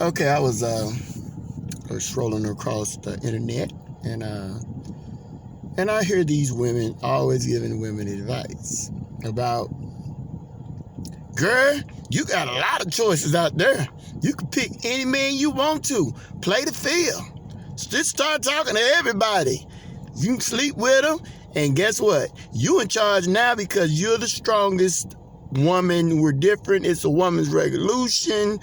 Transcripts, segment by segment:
Okay, I was strolling across the internet, and I hear these women always giving women advice about, girl, you got a lot of choices out there. You can pick any man you want to. Play the field. Just start talking to everybody. You can sleep with them, and guess what? You in charge now because you're the strongest woman. We're different. It's a woman's revolution.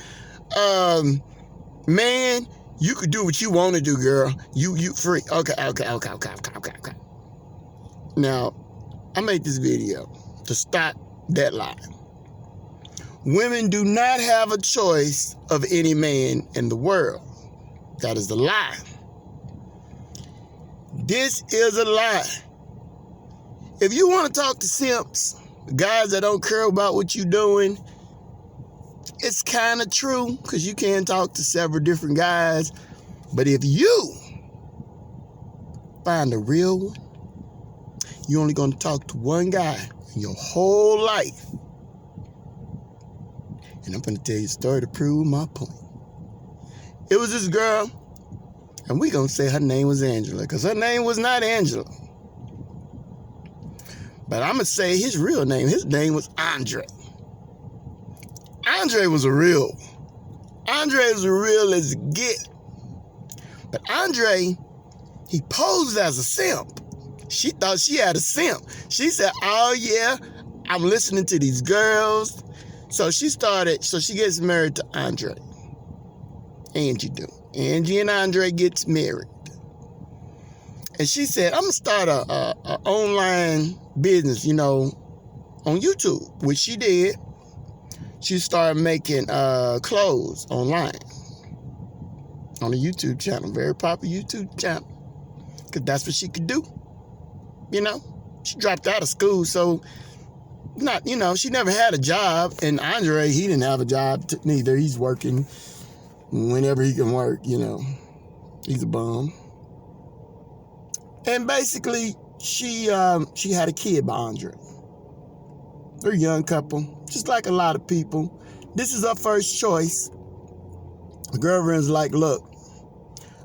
Man, you could do what you want to do, girl. You free. Okay. Now, I made this video to stop that lie. Women do not have a choice of any man in the world. That is a lie. This is a lie. If you want to talk to simps, guys that don't care about what you're doing, it's kind of true because you can talk to several different guys. But if you find a real one, you're only going to talk to one guy in your whole life. And I'm going to tell you a story to prove my point. It was this girl, and we're going to say her name was Angela, because her name was not Angela. But I'm going to say his real name. His name was Andre. Andre was a real. Andre was as real as it get. But Andre, he posed as a simp. She thought she had a simp. She said, oh yeah, I'm listening to these girls. So she gets married to Andre. Angie do. Angie and Andre gets married. And she said, I'm going to start a online business, on YouTube, which she did. She started making clothes online on a YouTube channel, very popular YouTube channel, because that's what she could do. She dropped out of school, so she never had a job. And Andre, he didn't have a job neither. He's working whenever he can work, He's a bum. And basically, she had a kid by Andre. They're a young couple, just like a lot of people. This is her first choice. The girlfriend's like, look,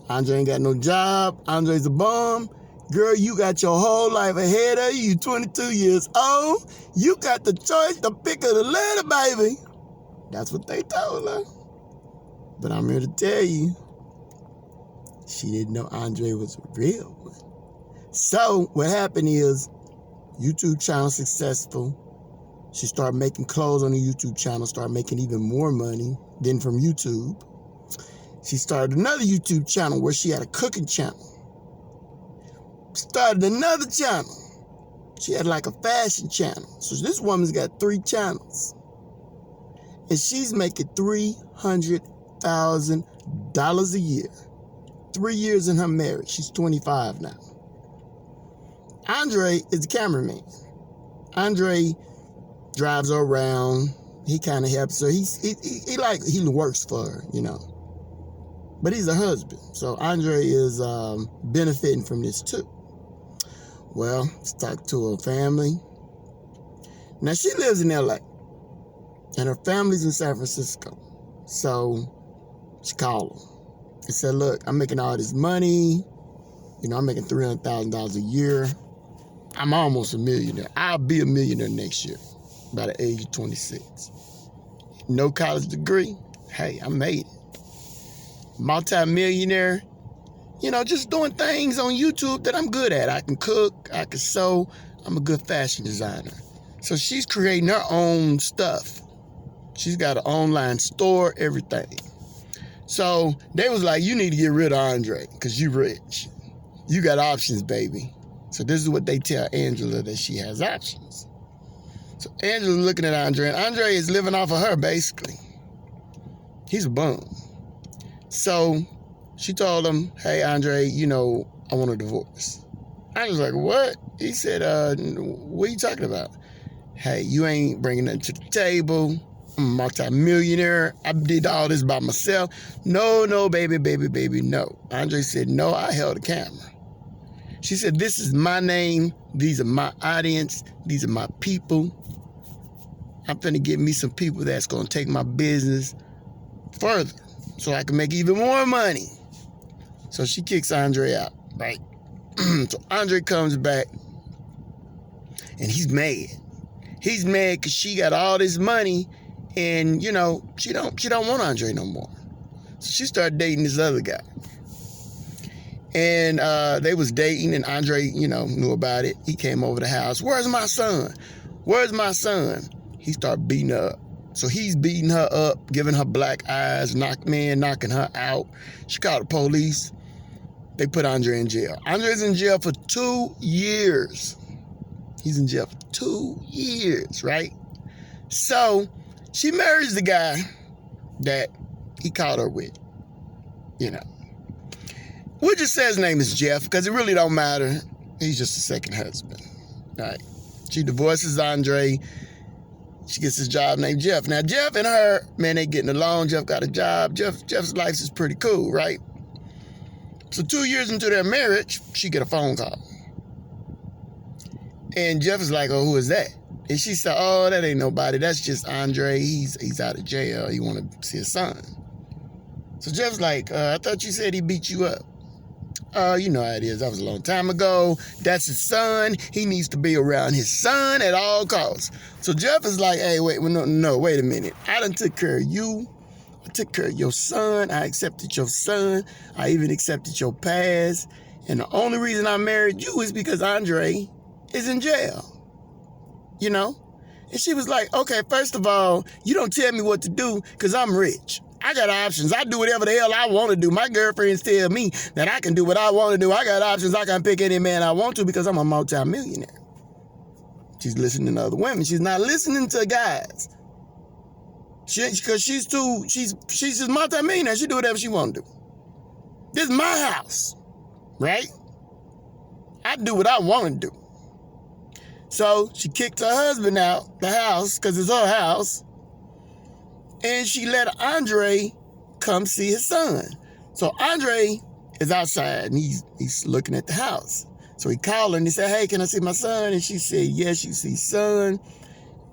Andre ain't got no job. Andre's a bum. Girl, you got your whole life ahead of you. 22 years old. You got the choice to pick of the litter, baby. That's what they told her. But I'm here to tell you, she didn't know Andre was a real one. So what happened is, YouTube channel successful. She started making clothes on the YouTube channel, started making even more money than from YouTube. She started another YouTube channel where she had a cooking channel. Started another channel. She had like a fashion channel. So this woman's got 3 channels. And she's making $300,000 a year. 3 years in her marriage. She's 25 now. Andre is the cameraman. Andre drives her around. He kind of helps her. He works for her, But he's a husband. So Andre is benefiting from this too. Well, let's talk to her family. Now, she lives in LA. And her family's in San Francisco. So she called him and said, look, I'm making all this money. I'm making $300,000 a year. I'm almost a millionaire. I'll be a millionaire next year by the age of 26. No college degree. Hey, I made it. Multi-millionaire. Just doing things on YouTube that I'm good at. I can cook. I can sew. I'm a good fashion designer. So she's creating her own stuff. She's got an online store, everything. So they was like, you need to get rid of Andre because you rich. You got options, baby. So this is what they tell Angela, that she has options. So Angela's looking at Andre, and Andre is living off of her, basically. He's a bum. So she told him, hey, Andre, I want a divorce. I was like, what? He said, what are you talking about? Hey, you ain't bringing nothing to the table. I'm a multi-millionaire. I did all this by myself. No, baby, no. Andre said, no, I held the camera. She said, this is my name. These are my audience. These are my people. I'm finna get me some people that's gonna take my business further. so I can make even more money. So she kicks Andre out, right? So Andre comes back, and he's mad. He's mad because she got all this money, and she don't want Andre no more. So she started dating this other guy, and they was dating, and Andre, knew about it. He came over the house. Where's my son? Where's my son? He started beating her up. So he's beating her up, giving her black eyes, knocking her out. She called the police. They put Andre in jail. Andre's in jail for 2 years. He's in jail for 2 years, right? So she marries the guy that he caught her with, We'll just say his name is Jeff because it really don't matter. He's just a second husband, right? She divorces Andre. She gets this job named Jeff. Now, Jeff and her, man, they getting along. Jeff got a job. Jeff's life is pretty cool, right? So 2 years into their marriage, she get a phone call. And Jeff is like, oh, who is that? And she said, oh, that ain't nobody. That's just Andre. He's out of jail. He want to see his son. So Jeff's like, I thought you said he beat you up. You know how it is. That was a long time ago. That's his son. He needs to be around his son at all costs. So Jeff is like, hey, wait a minute. I done took care of you. I took care of your son. I accepted your son. I even accepted your past. And the only reason I married you is because Andre is in jail. And she was like, okay, first of all, you don't tell me what to do because I'm rich. I got options. I do whatever the hell I want to do. My girlfriends tell me that I can do what I want to do. I got options. I can pick any man I want to because I'm a multi-millionaire. She's listening to other women. She's not listening to guys. Because she's just multi-millionaire. She do whatever she want to do. This is my house, right? I do what I want to do. So she kicked her husband out the house because it's her house. And she let Andre come see his son. So Andre is outside and he's looking at the house. So he called her and he said, hey, can I see my son? And she said, yes, you see son.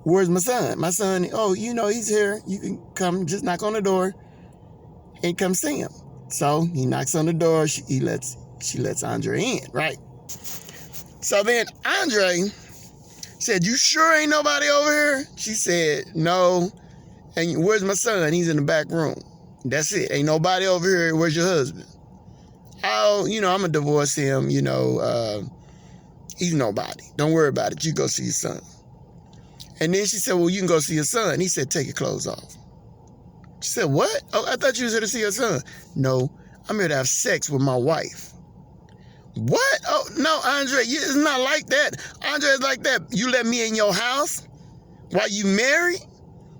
Where's my son? My son, oh, he's here. You can come, just knock on the door and come see him. So he knocks on the door. She lets Andre in, right? So then Andre said, you sure ain't nobody over here? She said, no. And where's my son? He's in the back room. That's it. Ain't nobody over here. Where's your husband? Oh, I'm going to divorce him. He's nobody. Don't worry about it. You go see your son. And then she said, well, you can go see your son. He said, take your clothes off. She said, what? Oh, I thought you was here to see your son. No, I'm here to have sex with my wife. What? Oh, no, Andre, it's not like that. Andre, it's like that. You let me in your house while you married?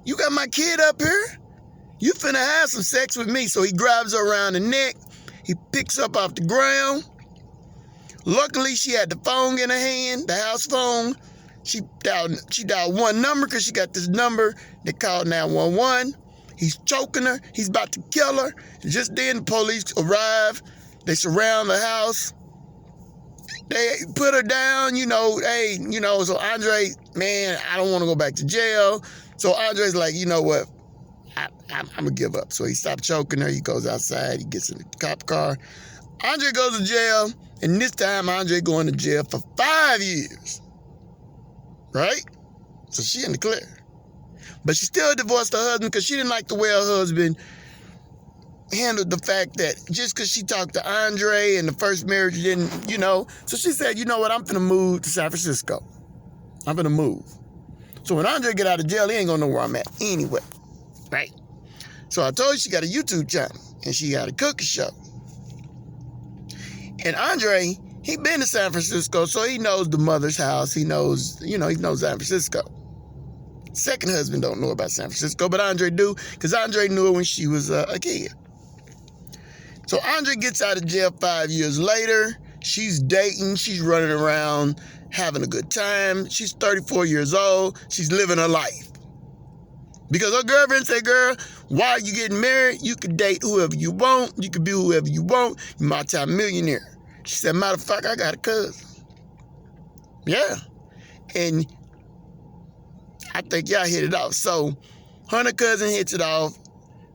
You got my kid up here? You finna have some sex with me. So he grabs her around the neck. He picks her up off the ground. Luckily, she had the phone in her hand, the house phone. She dialed one number because she got this number. They called 911. He's choking her. He's about to kill her. Just then, the police arrive. They surround the house. They put her down, so Andre, man, I don't want to go back to jail. So Andre's like, you know what? I'm going to give up. So he stopped choking her. He goes outside. He gets in the cop car. Andre goes to jail. And this time, Andre going to jail for 5 years. Right? So she in the clear. But she still divorced her husband because she didn't like the way her husband handled the fact that just because she talked to Andre and the first marriage didn't, So she said, you know what? I'm finna move to San Francisco. I'm finna move. So when Andre get out of jail, he ain't gonna know where I'm at anyway. Right? So I told you she got a YouTube channel and she got a cooking show. And Andre, he been to San Francisco, so he knows the mother's house. He knows, he knows San Francisco. Second husband don't know about San Francisco, but Andre do, because Andre knew it when she was a kid. So Andre gets out of jail 5 years later. She's dating. She's running around, having a good time. She's 34 years old. She's living her life. Because her girlfriend said, girl, why are you getting married? You can date whoever you want. You can be whoever you want. You're multi-millionaire. She said, matter of fact, I got a cousin. Yeah. And I think y'all hit it off. So her and her cousin hits it off.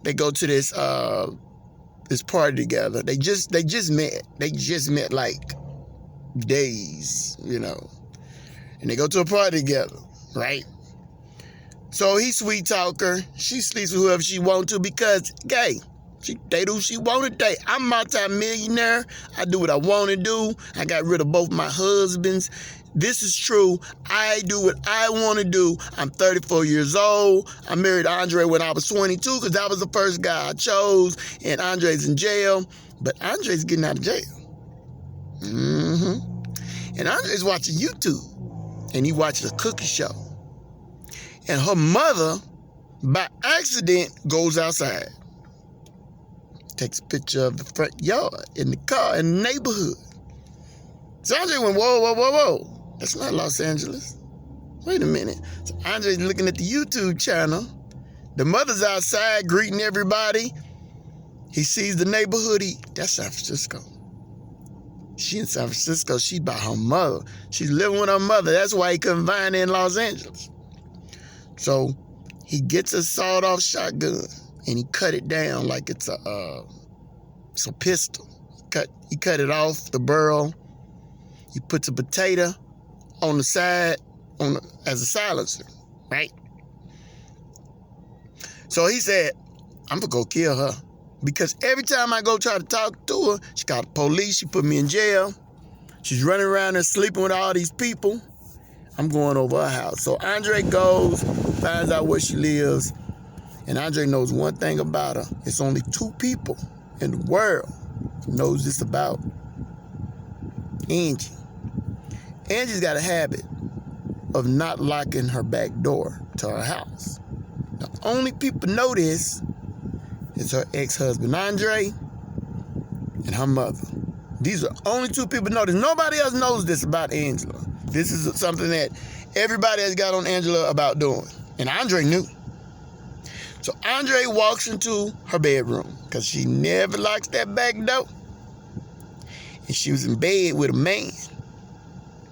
They go to this party together. They just met. They just met like days, you know. And they go to a party together, right? So he sweet talk her. She sleeps with whoever she want to because gay. She date who she want to date. I'm multi-millionaire. I do what I want to do. I got rid of both my husbands. This is true. I do what I want to do. I'm 34 years old. I married Andre when I was 22 because that was the first guy I chose. And Andre's in jail. But Andre's getting out of jail. And Andre's watching YouTube. And he watches a cookie show. And her mother, by accident, goes outside. Takes a picture of the front yard in the car in the neighborhood. So Andre went, whoa, whoa, whoa, whoa. That's not Los Angeles. Wait a minute. So Andre's looking at the YouTube channel. The mother's outside greeting everybody. He sees the neighborhood. That's San Francisco. She in San Francisco. She by her mother. She's living with her mother. That's why he couldn't find her in Los Angeles. So he gets a sawed-off shotgun. And he cut it down like it's a pistol. He cut it off the barrel. He puts a potato on the side as a silencer, right? So he said, I'm gonna go kill her. Because every time I go try to talk to her, she got the police, she put me in jail. She's running around there sleeping with all these people. I'm going over her house. So Andre goes, finds out where she lives. And Andre knows one thing about her. It's only 2 people in the world who knows this about Angie. Angie's got a habit of not locking her back door to her house. The only people know this is her ex-husband, Andre, and her mother. These are the only 2 people know this. Nobody else knows this about Angela. This is something that everybody has got on Angela about doing. And Andre knew. So Andre walks into her bedroom because she never locks that back door. And she was in bed with a man.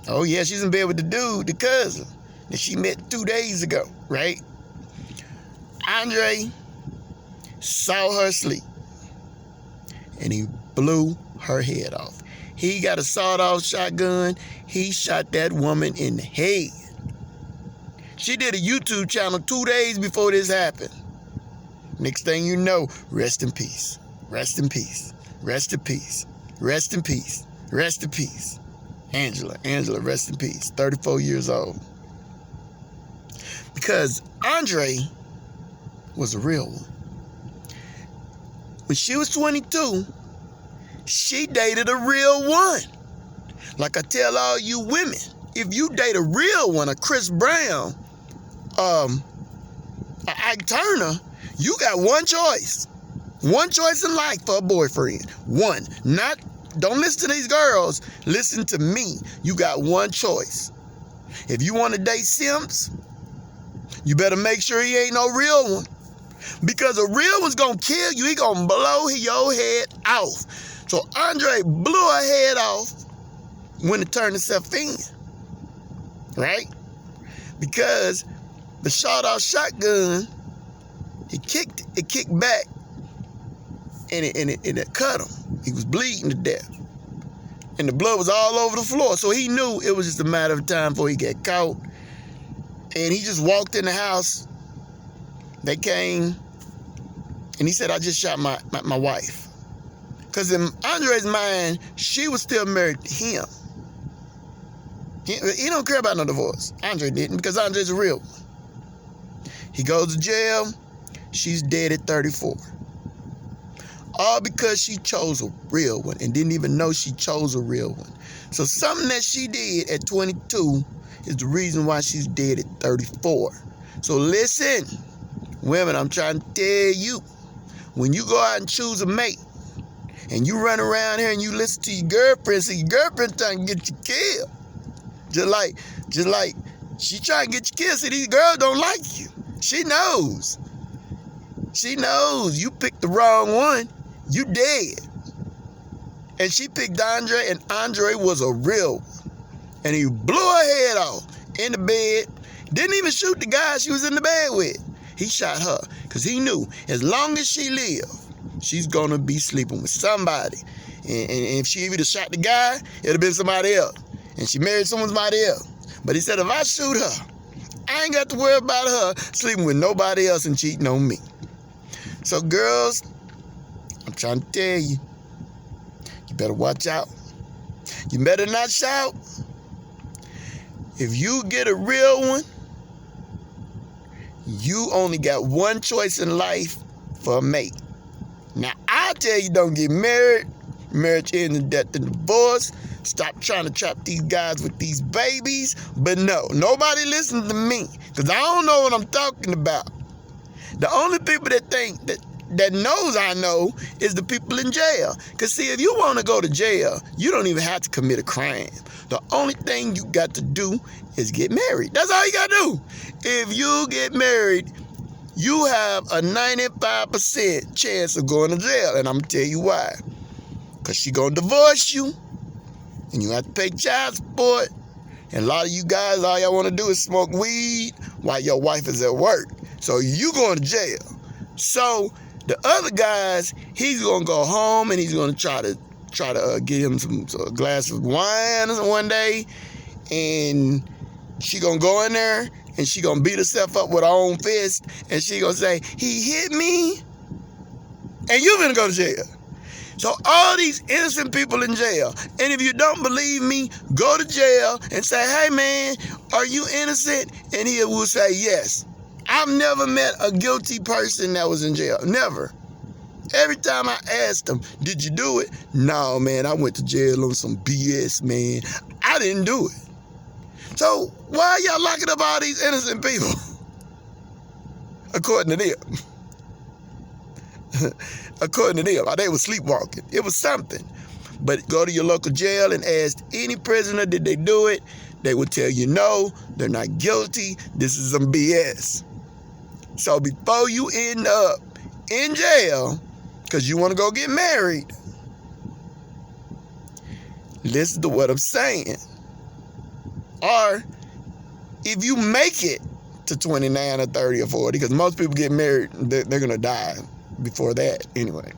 Oh yeah, she's in bed with the dude, the cousin, that she met 2 days ago, right? Andre saw her sleep. And he blew her head off. He got a sawed-off shotgun. He shot that woman in the head. She did a YouTube channel 2 days before this happened. Next thing you know, rest in peace. Rest in peace. Rest in peace. Rest in peace. Rest in peace. Angela, rest in peace. 34 years old. Because Andre was a real one. When she was 22, she dated a real one. Like I tell all you women, if you date a real one, a Chris Brown, a Ike Turner, you got one choice. One choice in life for a boyfriend. One. Don't listen to these girls. Listen to me. You got one choice. If you want to date simps, you better make sure he ain't no real one. Because a real one's going to kill you. He going to blow your head off. So Andre blew her head off when it turned itself in. Right? Because the shot-off shotgun, it kicked back, and it cut him. He was bleeding to death. And the blood was all over the floor. So he knew it was just a matter of time before he got caught. And he just walked in the house. They came, and he said, I just shot my wife. Because in Andre's mind, she was still married to him. He don't care about no divorce. Andre didn't, because Andre's a real one. He goes to jail. She's dead at 34. All because she chose a real one and didn't even know she chose a real one. So something that she did at 22 is the reason why she's dead at 34. So listen, women, I'm trying to tell you, when you go out and choose a mate, and you run around here and you listen to your girlfriend, so your girlfriend trying to get you killed. Just like she trying to get you killed. See, these girls don't like you. She knows. She knows you picked the wrong one. You dead. And she picked Andre, and Andre was a real one. And he blew her head off in the bed. Didn't even shoot the guy she was in the bed with. He shot her because he knew as long as she lived, she's going to be sleeping with somebody. And if she either shot the guy, it'd have been somebody else. And she married somebody else. But he said, if I shoot her, I ain't got to worry about her sleeping with nobody else and cheating on me. So girls, I'm trying to tell you, you better watch out. You better not shout. If you get a real one, you only got one choice in life for a mate. Now, I'll tell you, don't get married. Marriage ends in death and divorce. Stop trying to trap these guys with these babies. But no, nobody listen to me, because I don't know what I'm talking about. The only people that think that knows I know is the people in jail. Because see, if you want to go to jail, you don't even have to commit a crime. The only thing you got to do is get married. That's all you got to do. If you get married, you have a 95% chance of going to jail. And I'm going to tell you why. Because she going to divorce you, and you have to pay child support. And a lot of you guys, all y'all want to do is smoke weed while your wife is at work. So you going to jail. So the other guys, he's going to go home, and he's going to try to get him a glass of wine one day. And she going to go in there, and she going to beat herself up with her own fist. And she going to say, he hit me. And you going to go to jail. So all these innocent people in jail. And if you don't believe me, go to jail and say, hey man, are you innocent? And he will say yes. I've never met a guilty person that was in jail. Never. Every time I asked them, did you do it? No, man, I went to jail on some BS, man. I didn't do it. So why are y'all locking up all these innocent people? According to them. According to them, they were sleepwalking. It was something. But go to your local jail and ask any prisoner, did they do it? They will tell you no, they're not guilty. This is some BS. So before you end up in jail because you want to go get married, listen to what I'm saying. Or if you make it to 29 or 30 or 40, because most people get married, they're going to die before that anyway.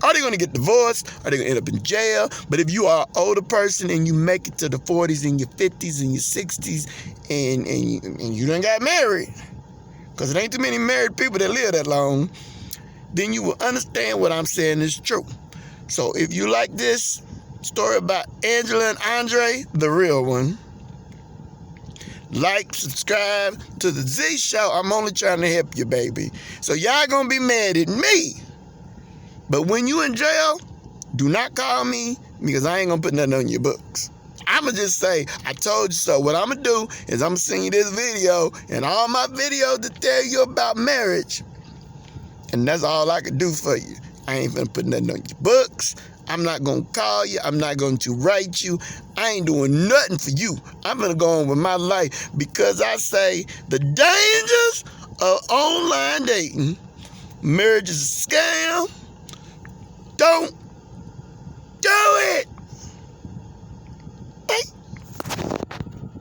Are they going to get divorced? Are they going to end up in jail? But if you are an older person and you make it to the 40s and your 50s and your 60s and you done got married, because it ain't too many married people that live that long, then you will understand what I'm saying is true. So if you like this story about Angela and Andre, the real one, like, subscribe to the Z Show. I'm only trying to help you, baby. So y'all gonna be mad at me. But when you in jail, do not call me, because I ain't gonna put nothing on your books. I'ma just say, I told you so. What I'ma do is I'ma send you this video and all my videos to tell you about marriage. And that's all I can do for you. I ain't gonna put nothing on your books. I'm not going to call you. I'm not going to write you. I ain't doing nothing for you. I'm going to go on with my life, because I say the dangers of online dating. Marriage is a scam. Don't do it.